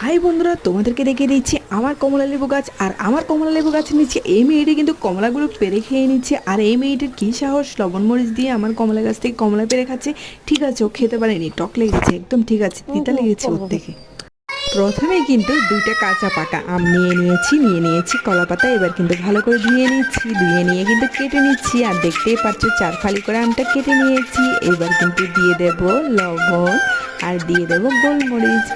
High বন্ধুরা, তোমাদেরকে দেখিয়ে দিচ্ছি আমার কমলা লেবু গাছ। আর আমার কমলা লেবু গাছের নিচে এই মেয়েটি কিন্তু কমলাগুলো পেরে খেয়ে নিচ্ছে। আর এই মেয়েটির কী সাহস, লবণ মরিচ দিয়ে আমার কমলা গাছ থেকে কমলা পেরে খাচ্ছে। ঠিক আছে, ও খেতে পারেনি, টক লেগেছে, একদম ঠিক আছে, তিতা লেগেছে ওর থেকে। প্রথমেই কিন্তু দুইটা কাঁচা পাকা আম নিয়ে নিয়েছি কলা পাতা। এবার কিন্তু ভালো করে ধুয়ে নিয়ে কিন্তু কেটে নিচ্ছি। আর দেখতেই পাচ্ছ 4 ফালি করে আমটা কেটে নিয়েছি। এবার কিন্তু দিয়ে দেব লবণ আর দিয়ে দেব গোলমরিচ।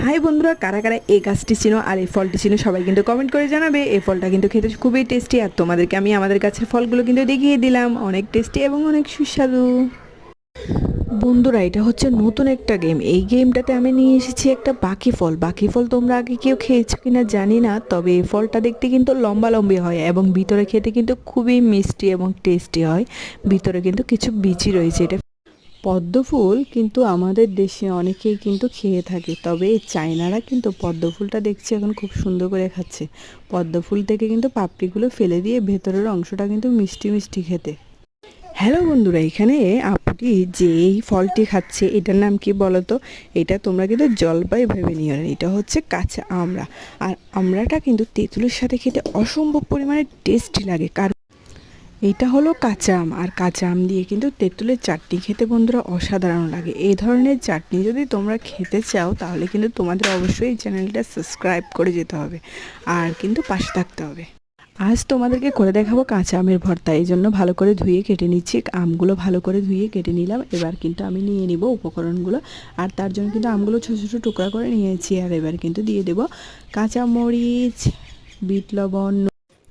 হাই বন্ধুরা, কারা কারা এই গাছটি চিনো আর এই ফলটি চিনো সবাই কিন্তু কমেন্ট করে জানাবে। এই ফলটা কিন্তু খেতে খুবই টেস্টি। আর তোমাদেরকে আমি আমাদের গাছের ফলগুলো কিন্তু দেখিয়ে দিলাম, অনেক টেস্টি এবং অনেক সুস্বাদু। বন্ধুরা, এটা হচ্ছে নতুন একটা গেম। এই গেমটাতে আমি নিয়ে এসেছি একটা বাকি ফল তোমরা আগে কেউ খেয়েছো কিনা জানি না, তবে এই ফলটা দেখতে কিন্তু লম্বা লম্বি হয় এবং ভিতরে খেতে কিন্তু খুবই মিষ্টি এবং টেস্টি হয়। ভিতরে কিন্তু কিছু বিচি রয়েছে। এটা পদ্ম ফুল কিন্তু আমাদের দেশে অনেকেই কিন্তু খেয়ে থাকে, তবে চায়নারা কিন্তু পদ্ম ফুলটা দেখছি এখন খুব সুন্দর করে খাচ্ছে। পদ্ম ফুল থেকে কিন্তু পাপড়িগুলো ফেলে দিয়ে ভেতরের অংশটা কিন্তু মিষ্টি মিষ্টি খেতে। হ্যালো বন্ধুরা, এখানে আপুটি যে এই ফলটি খাচ্ছে এটার নাম কি বলো তো? এটা তোমরা কিন্তু জলপাই ভেবে নিও না, এটা হচ্ছে কাঁচা আমড়া। আর আমড়াটা কিন্তু তেঁতুলের সাথে খেতে অসম্ভব পরিমাণে টেস্টি লাগে। এটা হলো কাঁচা আম, আর কাঁচা আম দিয়ে কিন্তু তেঁতুলের চাটনি খেতে বন্ধুরা অসাধারণ লাগে। এই ধরনের চাটনি যদি তোমরা খেতে চাও তাহলে কিন্তু তোমাদের অবশ্যই এই চ্যানেলটা সাবস্ক্রাইব করে যেতে হবে আর কিন্তু পাশে থাকতে হবে। আজ তোমাদেরকে করে দেখাবো কাঁচা আমের ভর্তা। এই জন্য ভালো করে ধুয়ে কেটে নিচ্ছি, আমগুলো ভালো করে ধুয়ে কেটে নিলাম। এবার কিন্তু আমি নিয়ে নিব উপকরণগুলো। আর তার জন্য কিন্তু আমগুলো ছোটো ছোটো টুকরা করে নিয়েছি। আর এবার কিন্তু দিয়ে দেব কাঁচা মরিচ, বিট লবণ।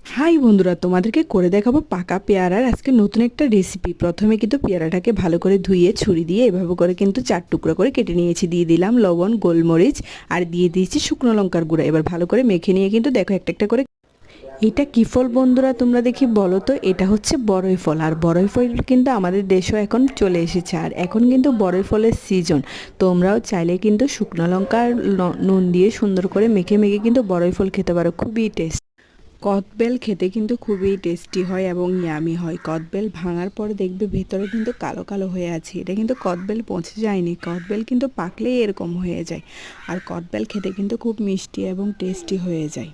হাই বন্ধুরা, তোমাদেরকে করে দেখাবো পাকা পেয়ারার আজকে নতুন একটা রেসিপি। প্রথমে কিন্তু পেয়ারাটাকে ভালো করে ধুয়ে ছুরি দিয়ে এভাবে করে কিন্তু 4 টুকরো করে কেটে নিয়েছি। দিয়ে দিলাম লবণ, গোলমরিচ আর দিয়ে দিয়েছি শুকনো লঙ্কার গুঁড়া। এবার ভালো করে মেখে নিয়ে কিন্তু দেখো একটা একটা করে। এটা কী ফল বন্ধুরা তোমরা দেখি বলো তো? এটা হচ্ছে বড়ই ফল। আর বড়ই ফল কিন্তু আমাদের দেশেও এখন চলে এসেছে। আর এখন কিন্তু বড়ই ফলের সিজন। তোমরাও চাইলে কিন্তু শুকনো লঙ্কা আর নুন দিয়ে সুন্দর করে মেখে মেখে কিন্তু বড়ই ফল খেতে পারো, খুবই টেস্ট। কদবেল খেতে কিন্তু খুবই টেস্টি হয় এবং ইয়ামি হয়। কদবেল ভাঙার পরে দেখবে ভেতরে কিন্তু কালো কালো হয়ে আছে, এটা কিন্তু কদবেল পচে যায়নি, কদবেল কিন্তু পাকলেই এরকম হয়ে যায়। আর কদবেল খেতে কিন্তু খুব মিষ্টি এবং টেস্টি হয়ে যায়।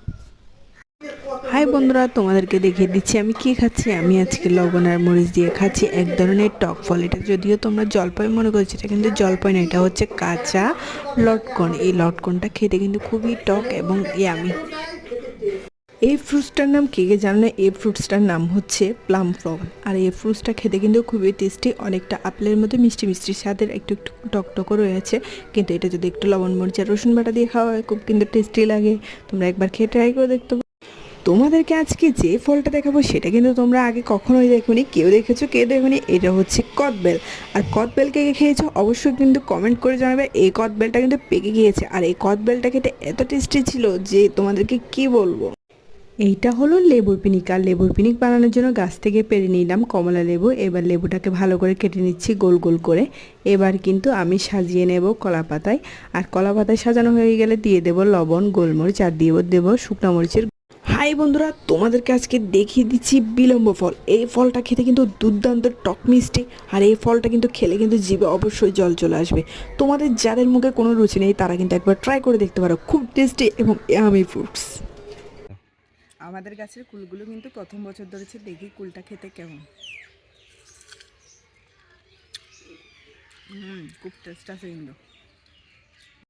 হাই বন্ধুরা, তোমাদেরকে দেখিয়ে দিচ্ছি আমি কি খাচ্ছি। আমি আজকে লবণ আর মরিচ দিয়ে খাচ্ছি এক ধরনের টক ফল। এটা যদিও তোমরা জলপাই মনে করছো, এটা কিন্তু জলপাই না, এটা হচ্ছে কাঁচা লটকন। এই লটকনটা খেতে কিন্তু খুবই টক এবং ইয়ামি। এই ফ্রুটসটার নাম কে কে জানো না? এই ফ্রুটসটার নাম হচ্ছে প্লাম ফল। আর এই ফ্রুটসটা খেতে কিন্তু খুবই টেস্টি, অনেকটা আপেলের মতো মিষ্টি মিষ্টি স্বাদের, একটু একটু টকটকও রয়েছে। কিন্তু এটা যদি একটু লবণ মরিচ আর রসুন বাটা দিয়ে খাওয়া হয় খুব কিন্তু টেস্টি লাগে। তোমরা একবার খেয়ে ট্রাই করে দেখতে পারো। তোমাদেরকে আজকে যে ফলটা দেখাবো সেটা কিন্তু তোমরা আগে কখনোই দেখোনি, কেউ দেখেছো কেউ দেখোনি। এটা হচ্ছে কদবেল। আর কদবেল কে কে খেয়েছো অবশ্যই কিন্তু কমেন্ট করে জানাবে। এই কদবেলটা কিন্তু পেকে গিয়েছে আর এই কদবেলটা খেতে এত টেস্টি ছিল যে তোমাদেরকে কি বলবো। এইটা হলো লেবুর পিনিক। আর লেবুর পিনিক বানানোর জন্য গাছ থেকে পেরে নিলাম কমলা লেবু। এবার লেবুটাকে ভালো করে কেটে নিচ্ছি গোল গোল করে। এবার কিন্তু আমি সাজিয়ে নেব কলা পাতায়। আর কলা পাতায় সাজানো হয়ে গেলে দিয়ে দেব লবণ, গোলমরিচ আর দিয়ে দেব শুকনো মরিচের। হাই বন্ধুরা, তোমাদেরকে আজকে দেখিয়ে দিচ্ছি বিলম্ব ফল। এই ফলটা খেতে কিন্তু দুর্দান্ত টক মিষ্টি। আর এই ফলটা কিন্তু খেলে কিন্তু জিভে অবশ্যই জল চলে আসবে। তোমাদের যাদের মুখে কোনো রুচি নেই তারা কিন্তু একবার ট্রাই করে দেখতে পারো, খুব টেস্টি এবং ইয়ামি ফ্রুটস। আমাদের গাছের কুলগুলো কিন্তু প্রথম বছর ধরেছে, দেখি কুলটা খেতে কেমন। খুব টেস্ট আছে কিন্তু।